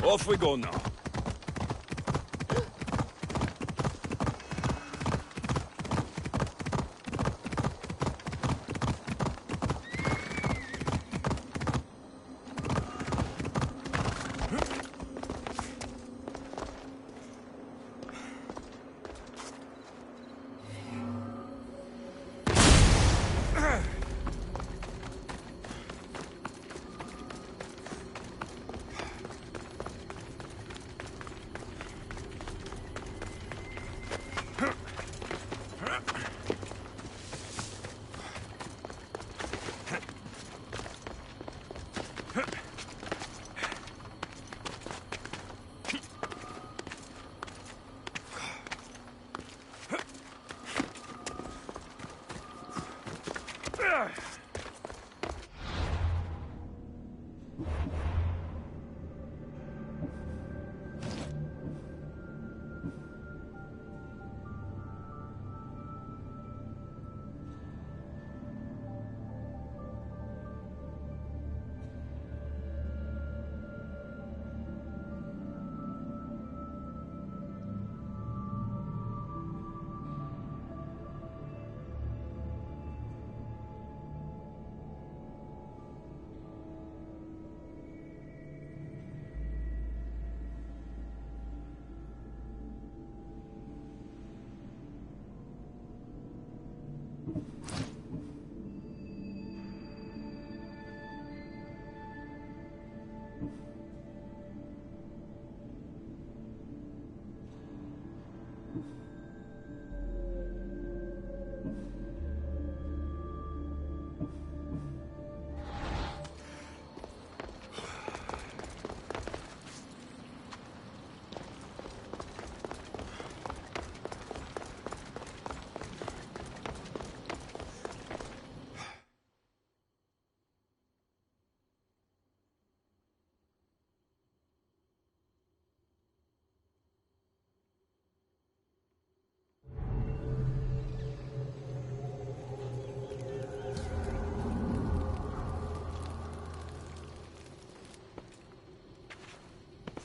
Off we go now.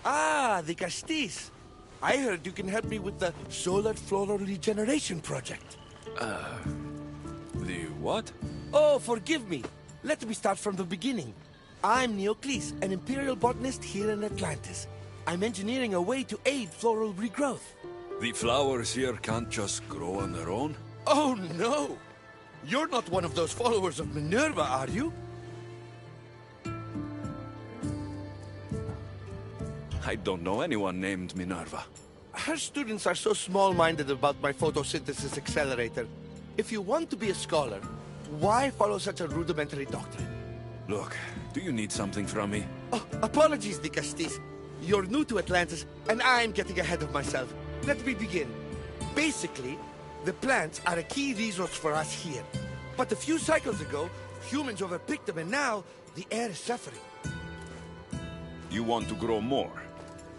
Ah, the Castis. I heard you can help me with the solar floral regeneration project. The what? Oh, forgive me. Let me start from the beginning. I'm Neocles, an imperial botanist here in Atlantis. I'm engineering a way to aid floral regrowth. The flowers here can't just grow on their own? Oh, no! You're not one of those followers of Minerva, are you? I don't know anyone named Minerva. Her students are so small-minded about my photosynthesis accelerator. If you want to be a scholar, why follow such a rudimentary doctrine? Look, do you need something from me? Oh, apologies, the Castis. You're new to Atlantis, and I'm getting ahead of myself. Let me begin. Basically, the plants are a key resource for us here. But a few cycles ago, humans overpicked them, and now the air is suffering. You want to grow more?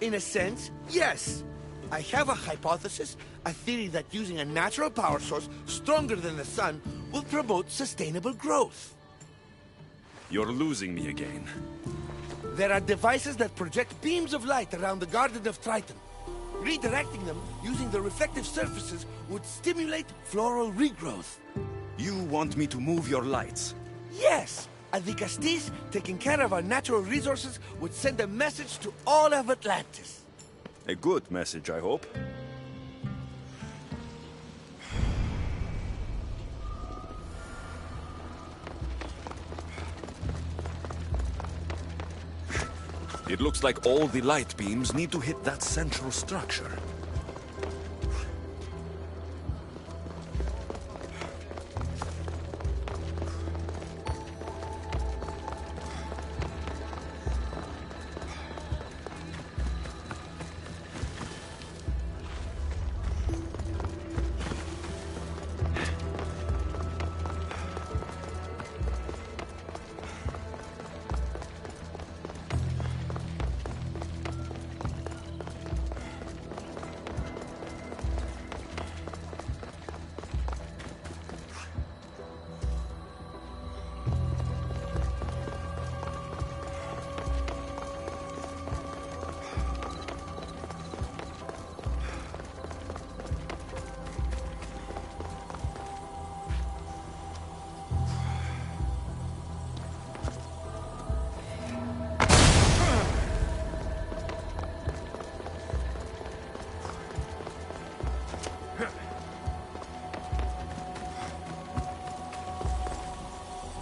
In a sense, yes. I have a hypothesis, a theory that using a natural power source stronger than the sun will promote sustainable growth. You're losing me again. There are devices that project beams of light around the Garden of Triton. Redirecting them using the reflective surfaces would stimulate floral regrowth. You want me to move your lights? Yes! And the Castis, taking care of our natural resources, would send a message to all of Atlantis. A good message, I hope. It looks like all the light beams need to hit that central structure.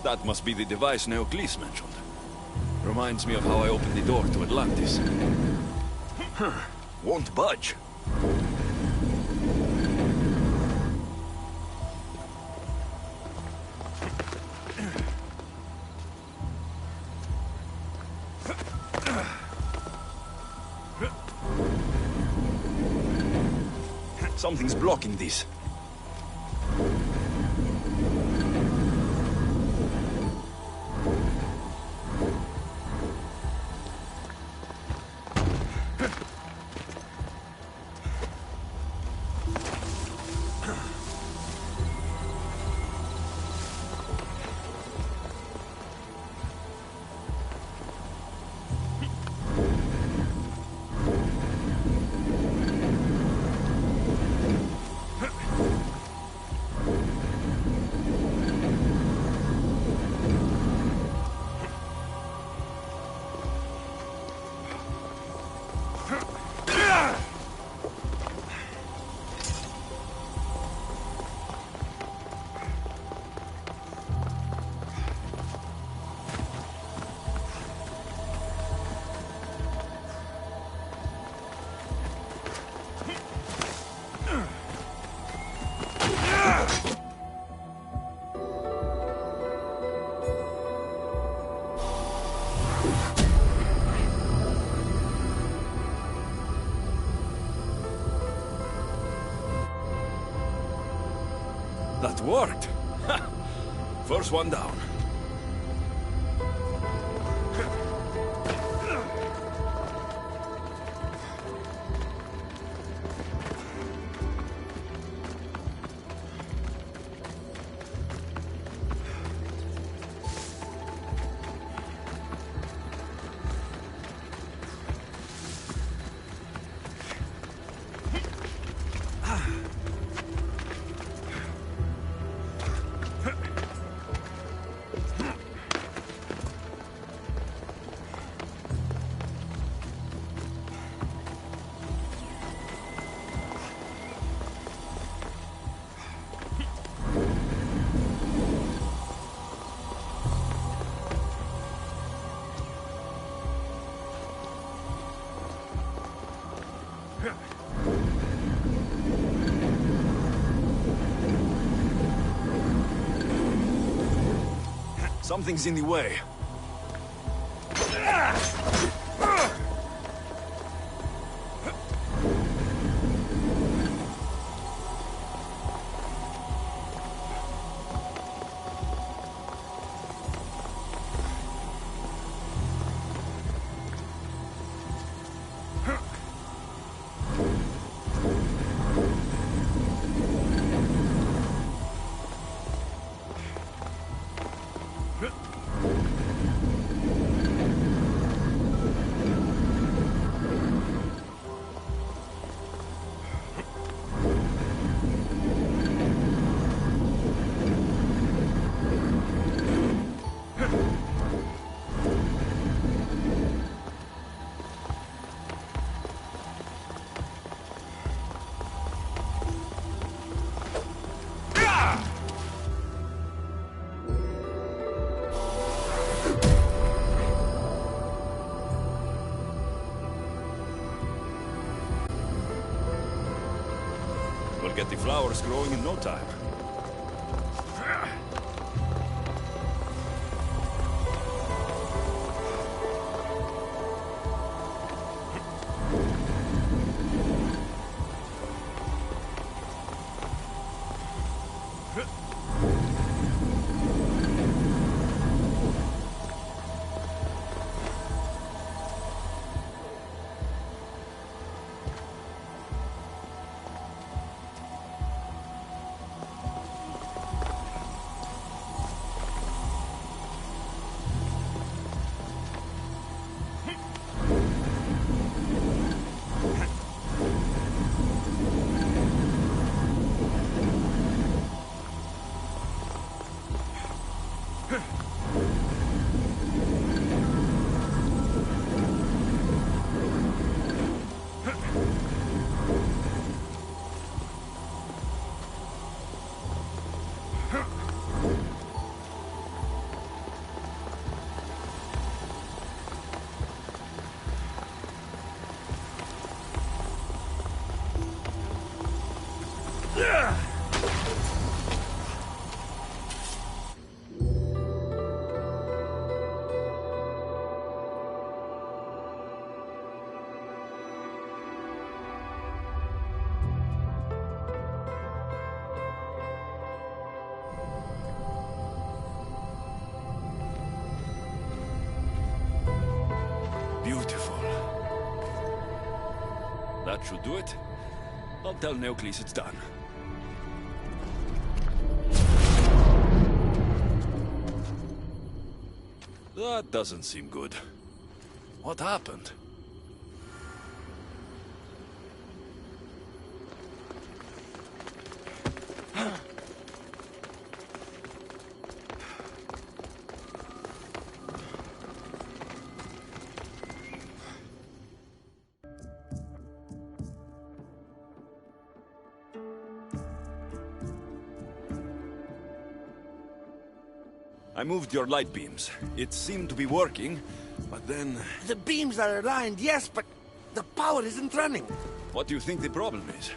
That must be the device Neocles mentioned. Reminds me of how I opened the door to Atlantis. Huh. Won't budge. Something's blocking this. That worked! First one down. Something's in the way. We'll get the flowers growing in no time. Should do it. I'll tell Neocles it's done. That doesn't seem good. What happened? I moved your light beams. It seemed to be working, but then... The beams are aligned, yes, but the power isn't running. What do you think the problem is?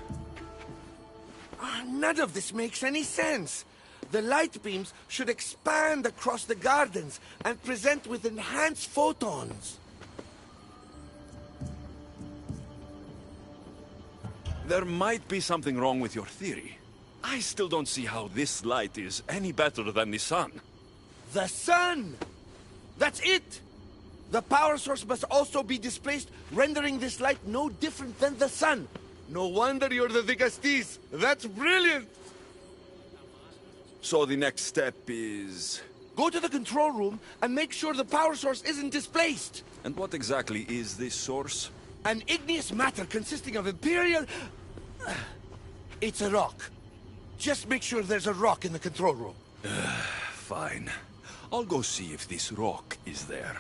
None of this makes any sense. The light beams should expand across the gardens and present with enhanced photons. There might be something wrong with your theory. I still don't see how this light is any better than the sun. The sun! That's it! The power source must also be displaced, rendering this light no different than the sun. No wonder you're the Vigastis. That's brilliant! So the next step is... Go to the control room and make sure the power source isn't displaced. And what exactly is this source? An igneous matter consisting of Imperial... It's a rock. Just make sure there's a rock in the control room. Fine. I'll go see if this rock is there.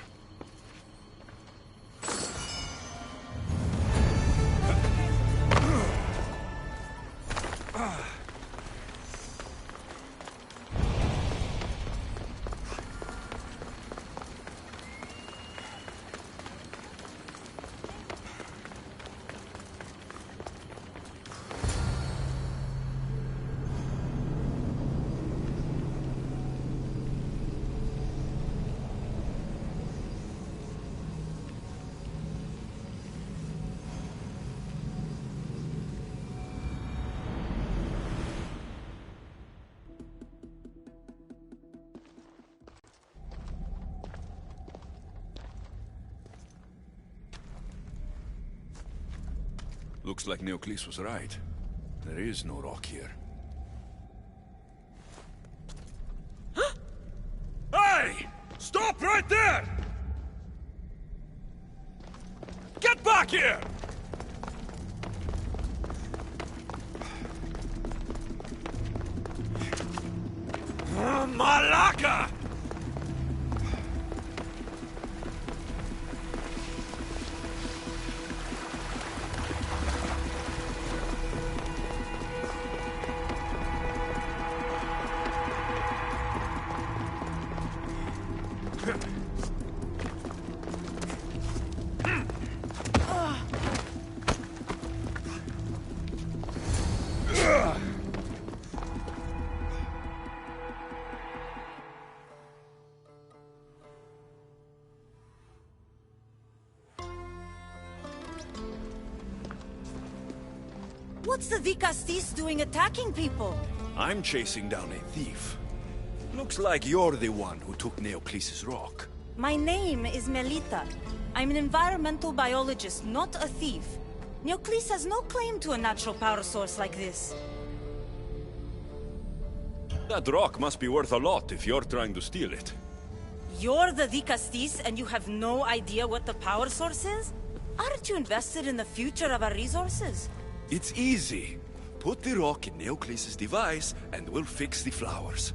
Looks like Neocles was right. There is no rock here. Hey! Stop right there! Get back here! Malaka! What's the Vicastis doing attacking people? I'm chasing down a thief. Looks like you're the one who took Neocles' rock. My name is Melita. I'm an environmental biologist, not a thief. Neocles has no claim to a natural power source like this. That rock must be worth a lot if you're trying to steal it. You're the Vicastis and you have no idea what the power source is? Aren't you invested in the future of our resources? It's easy. Put the rock in Neocles' device and we'll fix the flowers.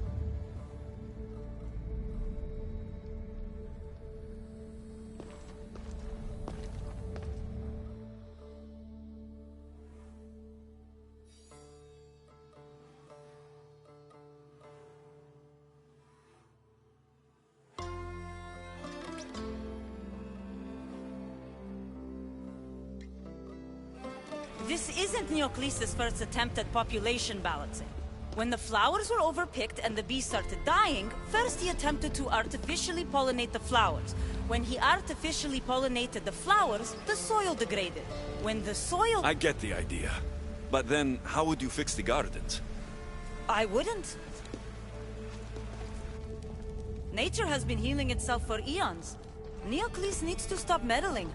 This isn't Neocles' first attempt at population balancing. When the flowers were overpicked and the bees started dying, first he attempted to artificially pollinate the flowers. When he artificially pollinated the flowers, the soil degraded. When the soil... I get the idea. But then, how would you fix the gardens? I wouldn't. Nature has been healing itself for eons. Neocles needs to stop meddling.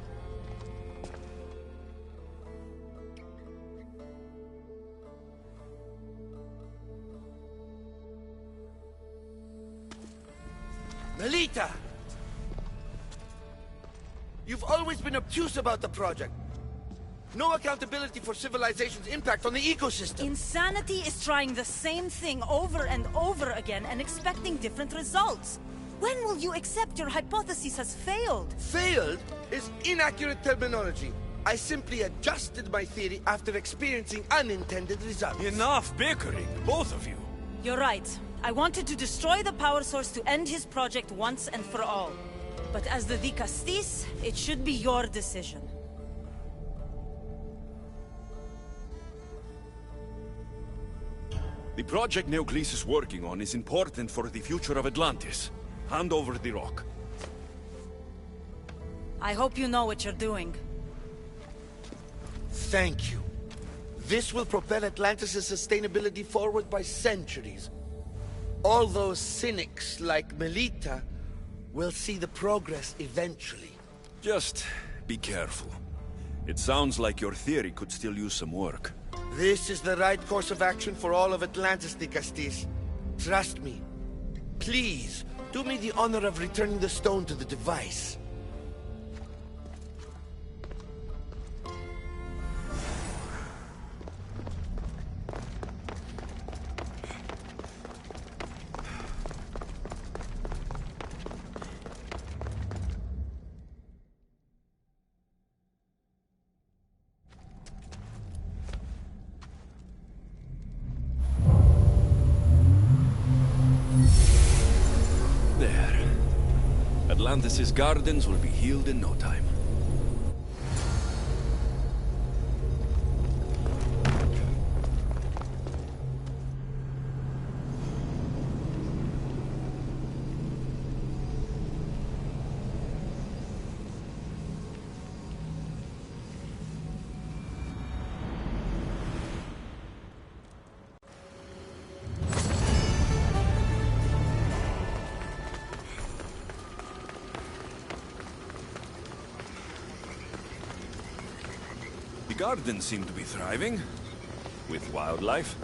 Melita! You've always been obtuse about the project. No accountability for civilization's impact on the ecosystem. Insanity is trying the same thing over and over again and expecting different results. When will you accept your hypothesis has failed? Failed is inaccurate terminology. I simply adjusted my theory after experiencing unintended results. Enough bickering, both of you. You're right. I wanted to destroy the power source to end his project once and for all. But as the Vicastis, it should be your decision. The project Neoclis is working on is important for the future of Atlantis. Hand over the rock. I hope you know what you're doing. Thank you. This will propel Atlantis' sustainability forward by centuries. All those cynics like Melita will see the progress eventually. Just be careful. It sounds like your theory could still use some work. This is the right course of action for all of Atlantis, Vicastis. Trust me. Please, do me the honor of returning the stone to the device. Atlantis' gardens will be healed in no time. The gardens seem to be thriving, with wildlife.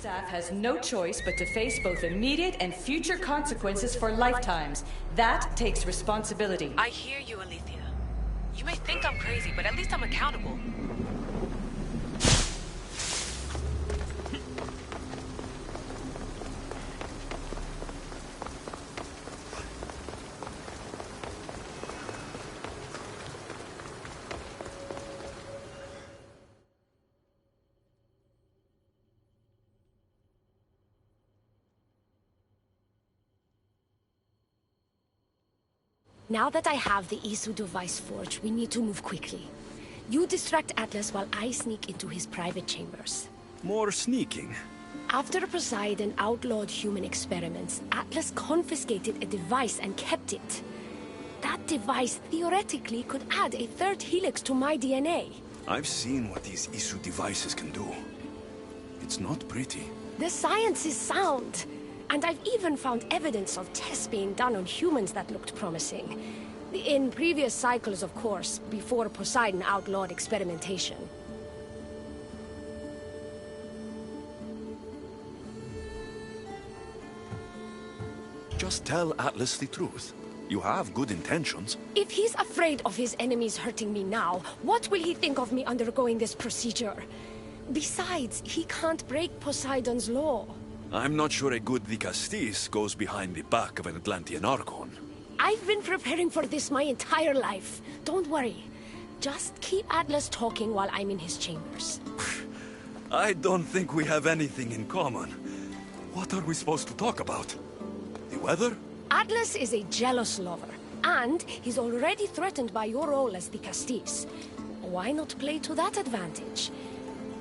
Staff has no choice but to face both immediate and future consequences for lifetimes. That takes responsibility. I hear you, Alethea. You may think I'm crazy, but at least I'm accountable. Now that I have the Isu device forged, we need to move quickly. You distract Atlas while I sneak into his private chambers. More sneaking. After Poseidon outlawed human experiments, Atlas confiscated a device and kept it. That device theoretically could add a third helix to my DNA. I've seen what these Isu devices can do. It's not pretty. The science is sound. And I've even found evidence of tests being done on humans that looked promising. In previous cycles, of course, before Poseidon outlawed experimentation. Just tell Atlas the truth. You have good intentions. If he's afraid of his enemies hurting me now, what will he think of me undergoing this procedure? Besides, he can't break Poseidon's law. I'm not sure a good Vicastis goes behind the back of an Atlantean Archon. I've been preparing for this my entire life. Don't worry. Just keep Atlas talking while I'm in his chambers. I don't think we have anything in common. What are we supposed to talk about? The weather? Atlas is a jealous lover, and he's already threatened by your role as the Castis. Why not play to that advantage?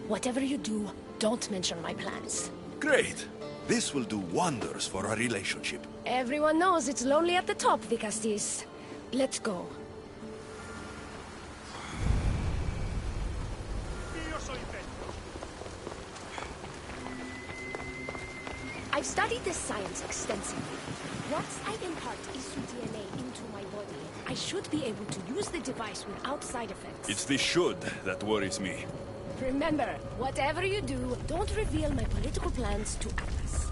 Whatever you do, don't mention my plans. Great. This will do wonders for our relationship. Everyone knows it's lonely at the top, the Castis. Let's go. I've studied this science extensively. Once I impart Isu DNA into my body, I should be able to use the device without side effects. It's the should that worries me. Remember, whatever you do, don't reveal my political plans to Atlas.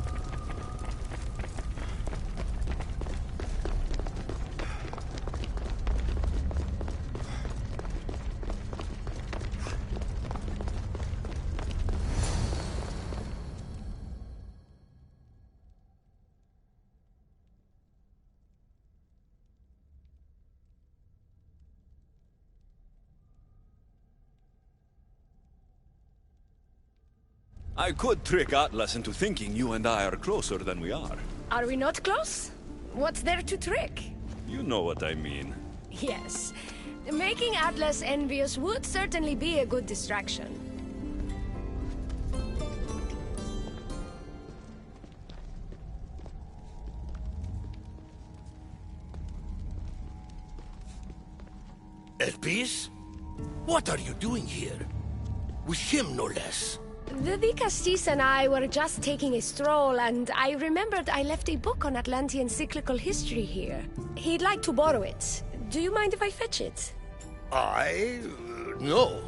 I could trick Atlas into thinking you and I are closer than we are. Are we not close? What's there to trick? You know what I mean. Yes. Making Atlas envious would certainly be a good distraction. Elpis? What are you doing here? With him, no less. The Vicastis and I were just taking a stroll, and I remembered I left a book on Atlantean cyclical history here. He'd like to borrow it. Do you mind if I fetch it? No.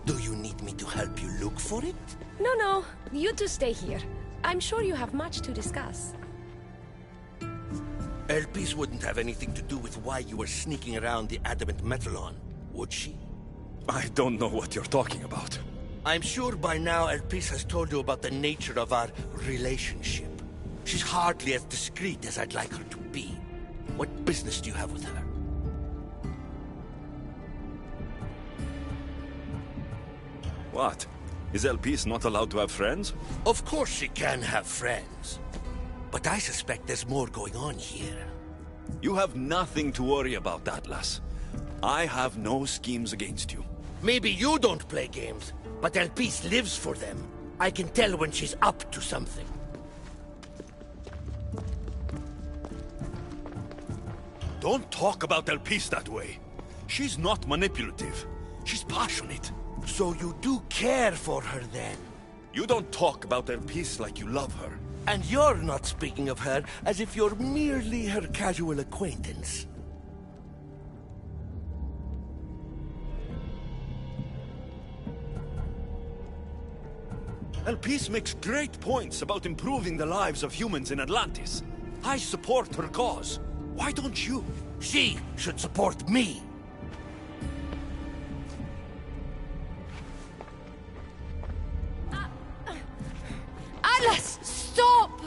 Do you need me to help you look for it? No. You two stay here. I'm sure you have much to discuss. Elpis wouldn't have anything to do with why you were sneaking around the adamant metalon, would she? I don't know what you're talking about. I'm sure by now Elpis has told you about the nature of our relationship. She's hardly as discreet as I'd like her to be. What business do you have with her? What? Is Elpis not allowed to have friends? Of course she can have friends. But I suspect there's more going on here. You have nothing to worry about, Atlas. I have no schemes against you. Maybe you don't play games, but Elpis lives for them. I can tell when she's up to something. Don't talk about Elpis that way. She's not manipulative. She's passionate. So you do care for her then? You don't talk about Elpis like you love her. And you're not speaking of her as if you're merely her casual acquaintance. Elpis makes great points about improving the lives of humans in Atlantis. I support her cause. Why don't you? She should support me. Atlas, stop!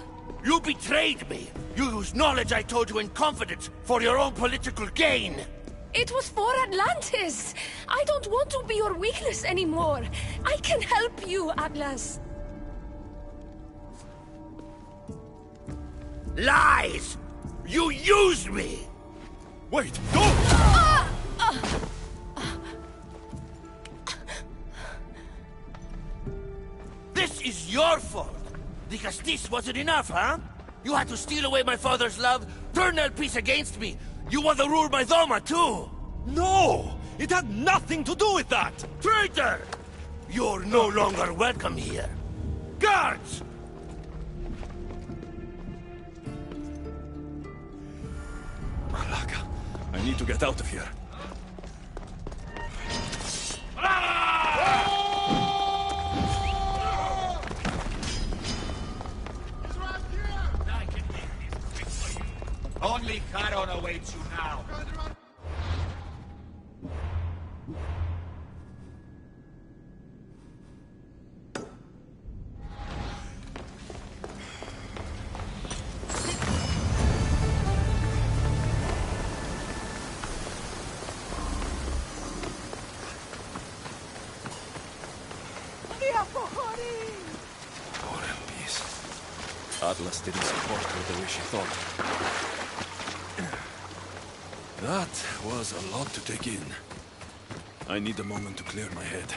You betrayed me! You used knowledge I told you in confidence for your own political gain! It was for Atlantis! I don't want to be your weakness anymore. I can help you, Atlas. Lies! You used me! Wait, don't! This is your fault! Because this wasn't enough, huh? You had to steal away my father's love, turn Elpis against me! You want to rule my Doma, too! No! It had nothing to do with that! Traitor! You're no longer welcome here. Guards! Malaka, I need to get out of here. Only Charon awaits you now. Poor Elise. Atlas didn't support her the way she thought. That was a lot to take in. I need a moment to clear my head.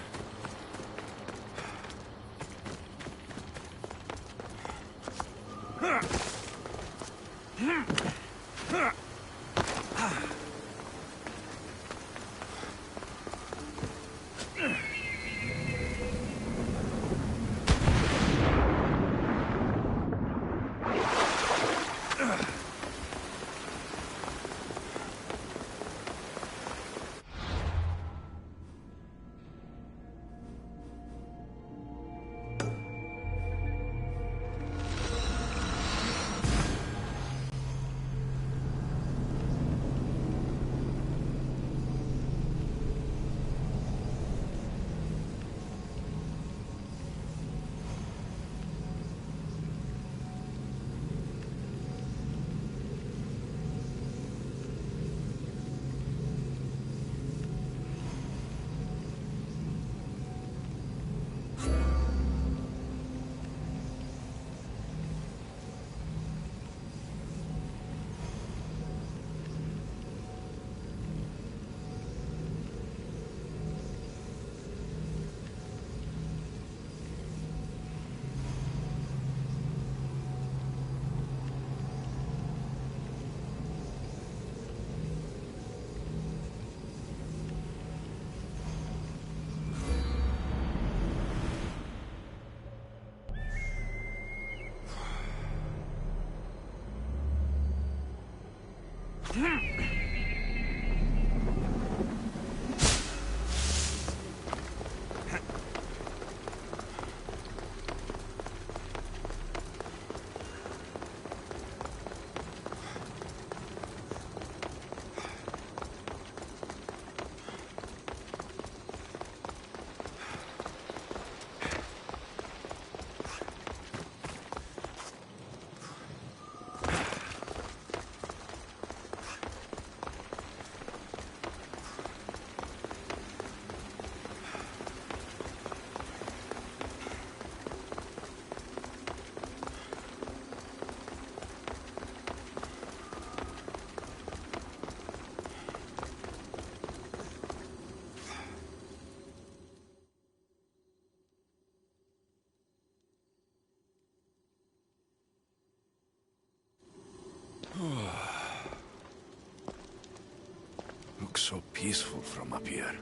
Looks so peaceful from up here.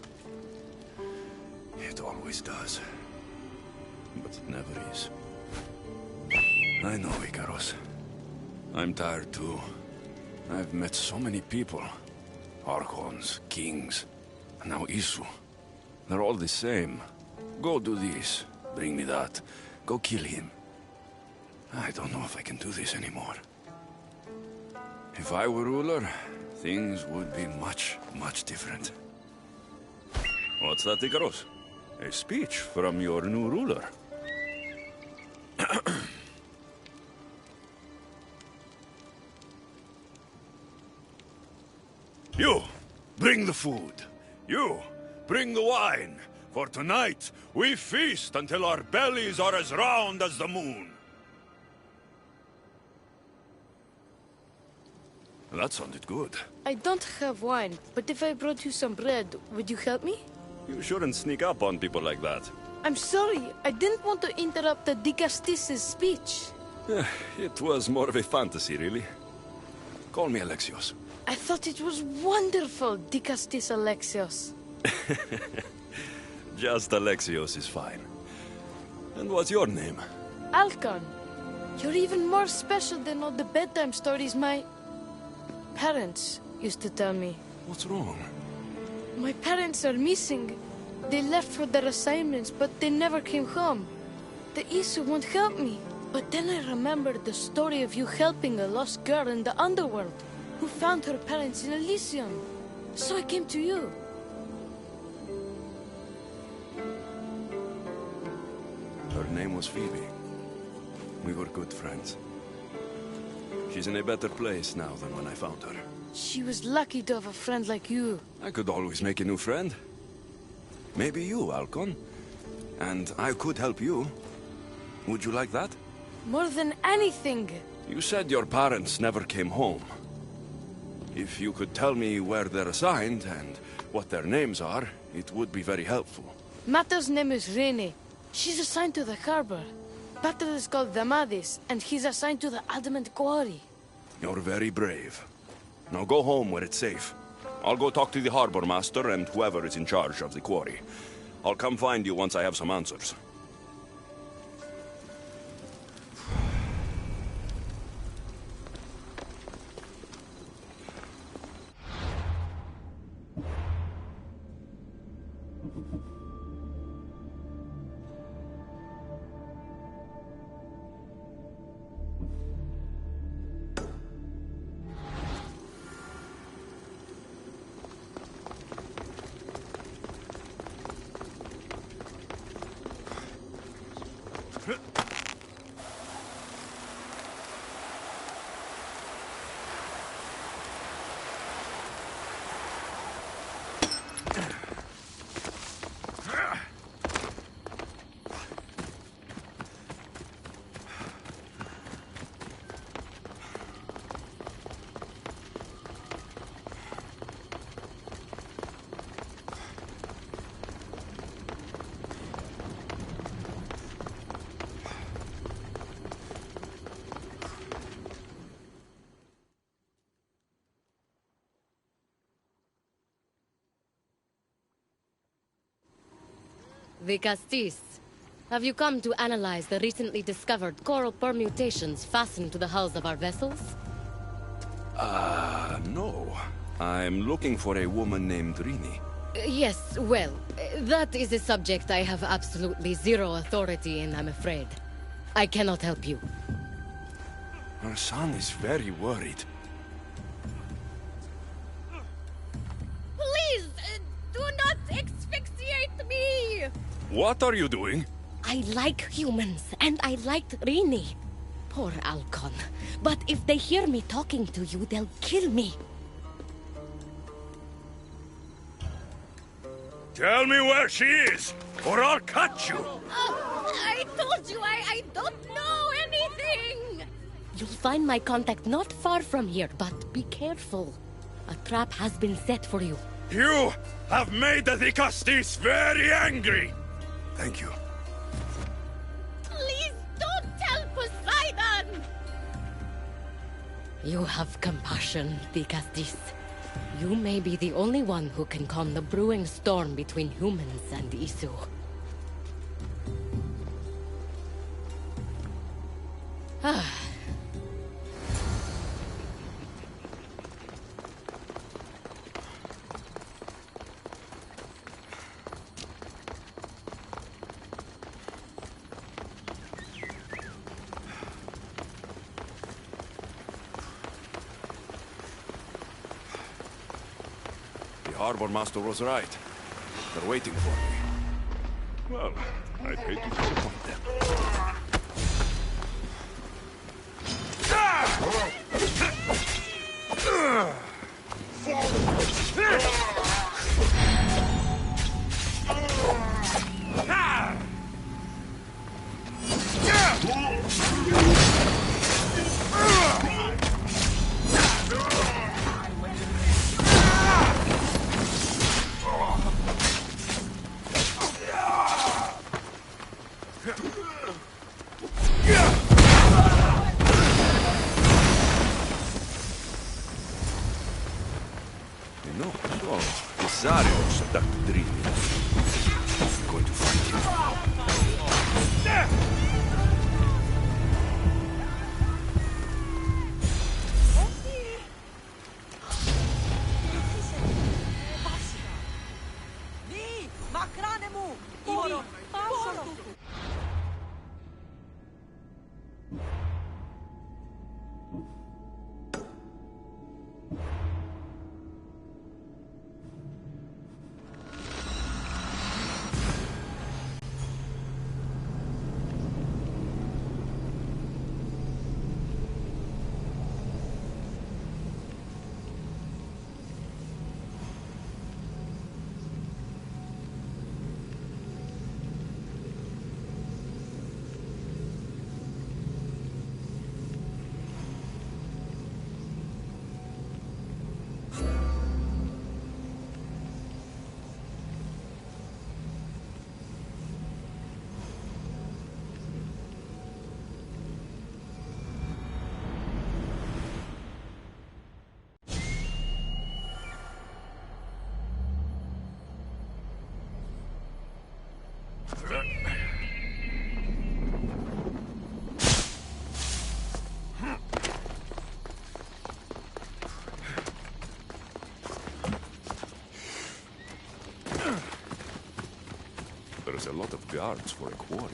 It always does. But it never is. I know, Icaros. I'm tired too. I've met so many people. Archons, kings, and now Isu. They're all the same. Go do this, bring me that. Go kill him. I don't know if I can do this anymore. If I were ruler, things would be much, much different. What's that, Icaros? A speech from your new ruler. You, bring the food. You, bring the wine. For tonight, we feast until our bellies are as round as the moon. That sounded good. I don't have wine, but if I brought you some bread, would you help me? You shouldn't sneak up on people like that. I'm sorry, I didn't want to interrupt the Dicastis' speech. It was more of a fantasy, really. Call me Alexios. I thought it was wonderful, Dicastis Alexios. Just Alexios is fine. And what's your name? Alcon. You're even more special than all the bedtime stories my parents used to tell me. What's wrong? My parents are missing. They left for their assignments, but they never came home. The Isu won't help me. But then I remembered the story of you helping a lost girl in the underworld. who found her parents in Elysium. So I came to you. Her name was Phoebe. We were good friends. She's in a better place now than when I found her. She was lucky to have a friend like you. I could always make a new friend. Maybe you, Alcon. And I could help you. Would you like that? More than anything. You said your parents never came home. If you could tell me where they're assigned and what their names are, it would be very helpful. Mata's name is Rene. She's assigned to the harbor. Pater is called Damadis, and he's assigned to the Adamant Quarry. You're very brave. Now go home where it's safe. I'll go talk to the harbor master and whoever is in charge of the quarry. I'll come find you once I have some answers. The Castis. Have you come to analyze the recently discovered coral permutations fastened to the hulls of our vessels? No. I'm looking for a woman named Rini. Yes, well, that is a subject I have absolutely zero authority in, I'm afraid. I cannot help you. Her son is very worried. Please, do not asphyxiate me! What are you doing? I like humans, and I liked Rini. Poor Alcon. But if they hear me talking to you, they'll kill me. Tell me where she is, or I'll cut you! I told you I don't know anything! You'll find my contact not far from here, but be careful. A trap has been set for you. You have made the Castis very angry! Thank you. Please don't tell Poseidon! You have compassion, Castis. You may be the only one who can calm the brewing storm between humans and Isu. The harbor master was right. They're waiting for me. Well, I'd hate to disappoint them. There's a lot of guards for a quarry.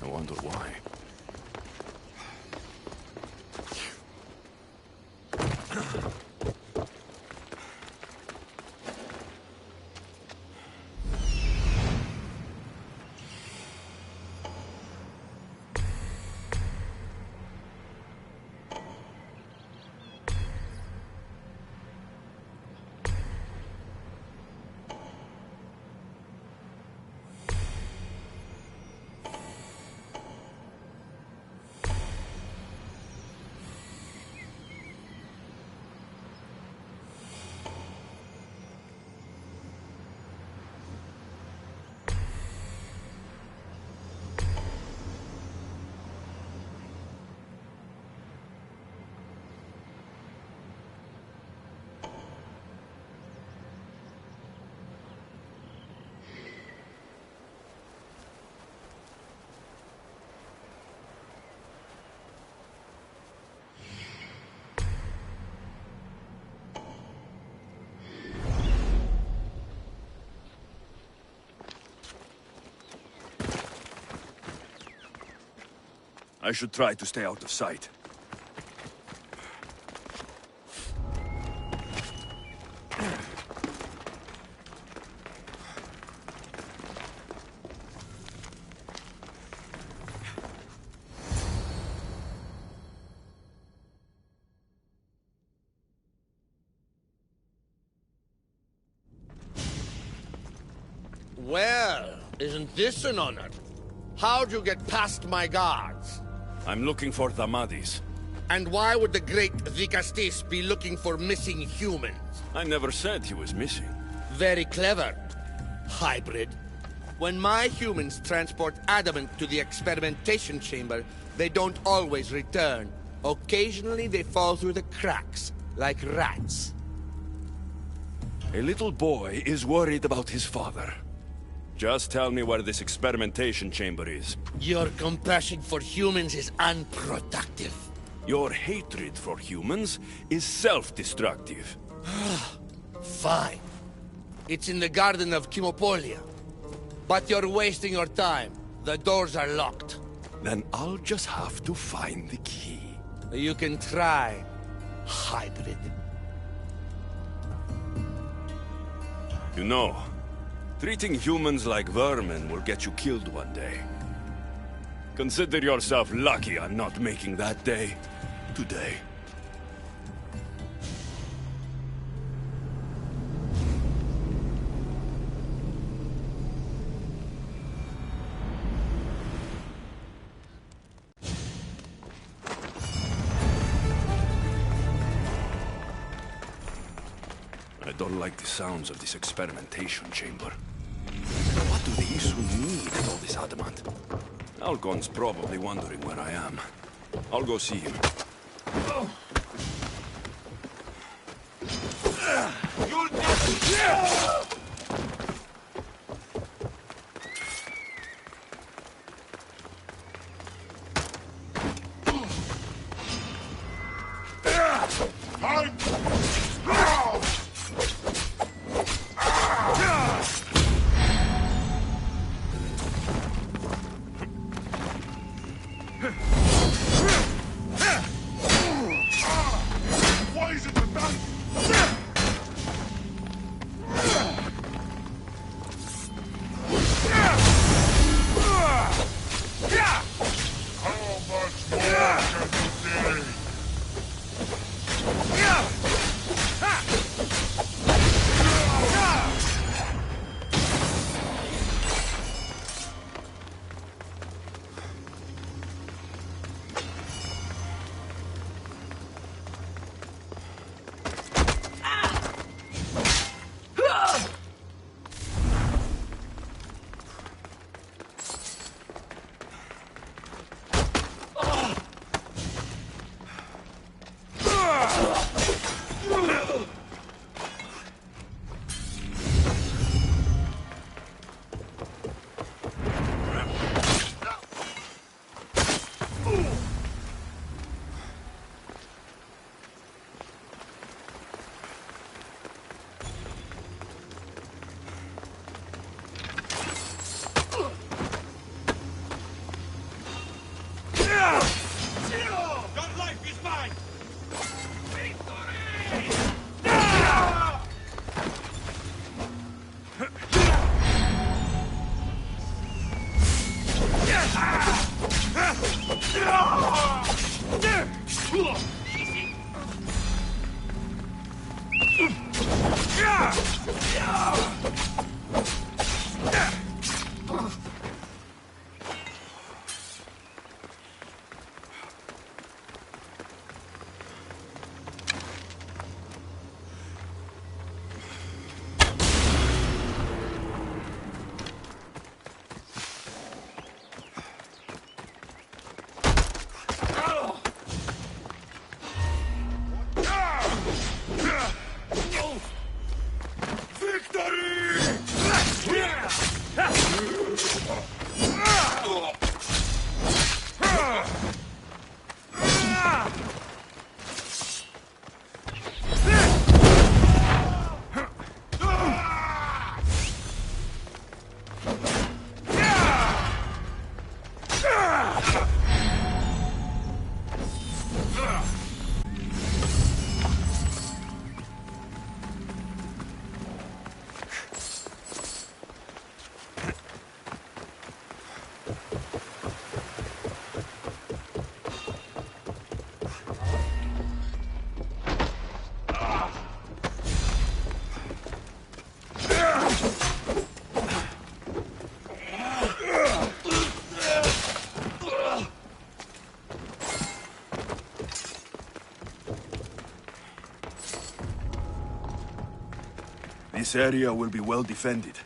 I wonder why. I should try to stay out of sight. Well, isn't this an honor? How'd you get past my guards? I'm looking for the Madis. And why would the great Vicastis be looking for missing humans? I never said he was missing. Very clever. Hybrid. When my humans transport adamant to the experimentation chamber, they don't always return. Occasionally they fall through the cracks, like rats. A little boy is worried about his father. Just tell me where this experimentation chamber is. Your compassion for humans is unproductive. Your hatred for humans is self-destructive. Fine. It's in the Garden of Kimopolia. But you're wasting your time. The doors are locked. Then I'll just have to find the key. You can try, hybrid. You know, treating humans like vermin will get you killed one day. Consider yourself lucky I'm not making that day today. I don't like the sounds of this experimentation chamber. What do the Isu need with all this adamant? Algon's probably wondering where I am. I'll go see him. This area will be well defended.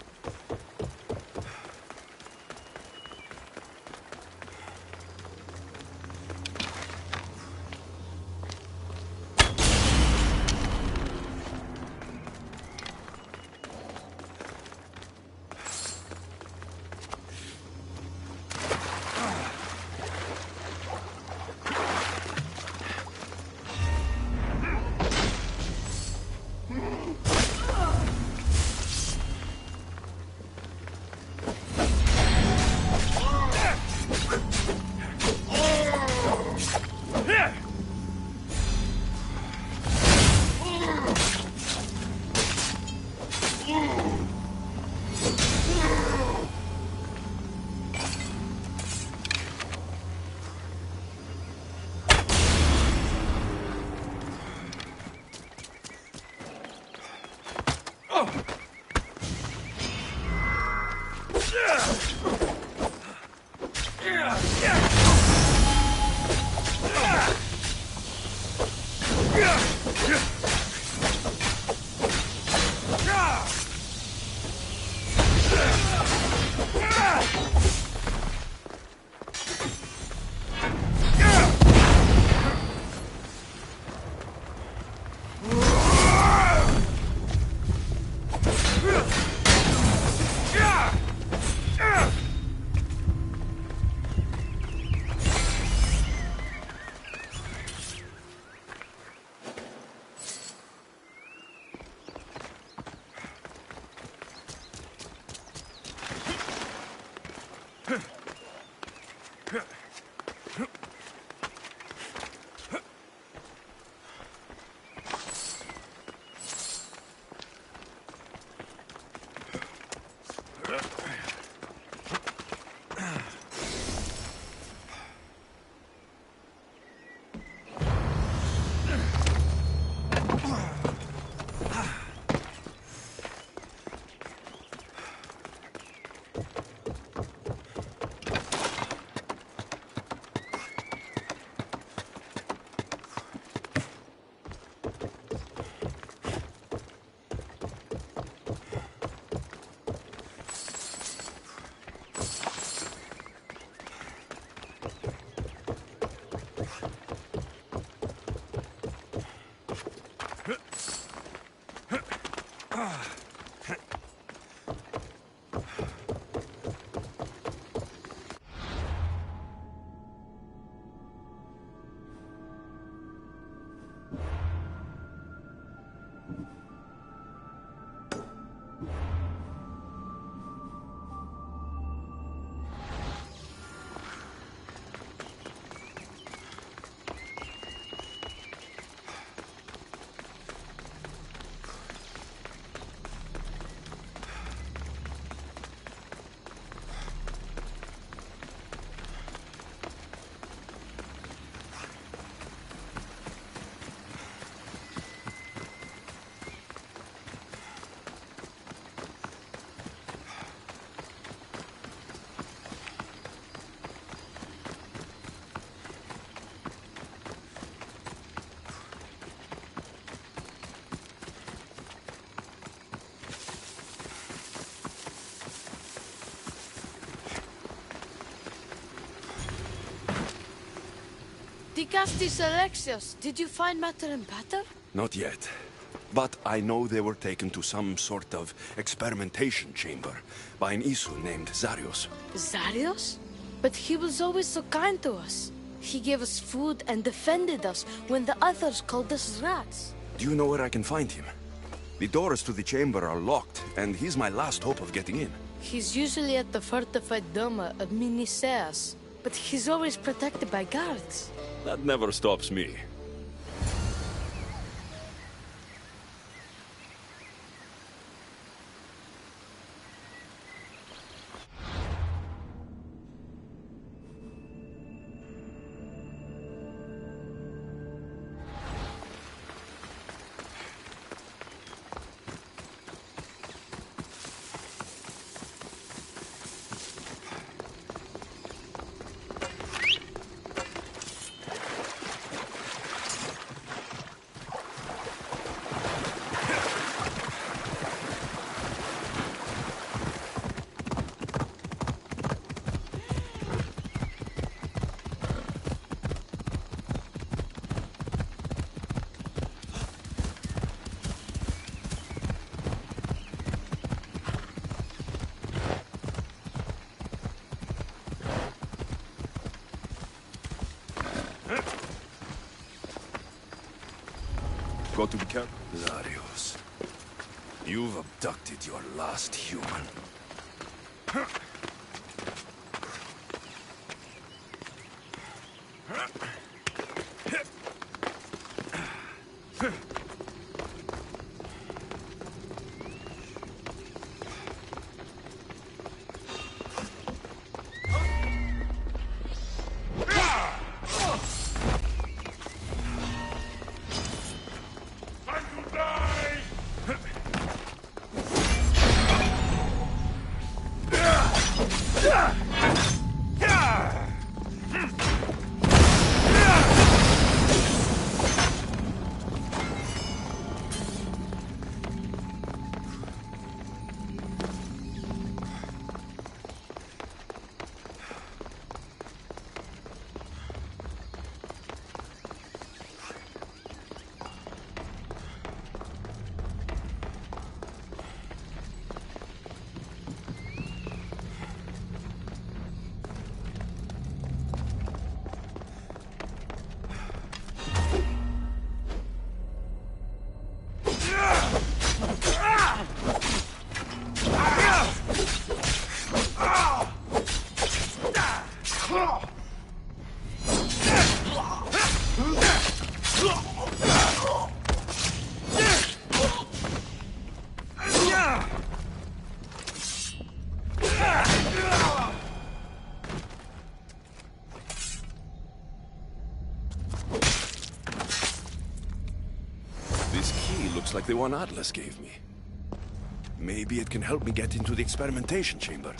Dicastis Alexios, did you find Matter and Pater? Not yet. But I know they were taken to some sort of experimentation chamber by an Isu named Zarios. Zarios? But he was always so kind to us. He gave us food and defended us when the others called us rats. Do you know where I can find him? The doors to the chamber are locked, and he's my last hope of getting in. He's usually at the fortified Doma of Miniseas, but he's always protected by guards. That never stops me. Got to be careful. Zarios, you've abducted your last human. This key looks like the one Atlas gave me. Maybe it can help me get into the experimentation chamber.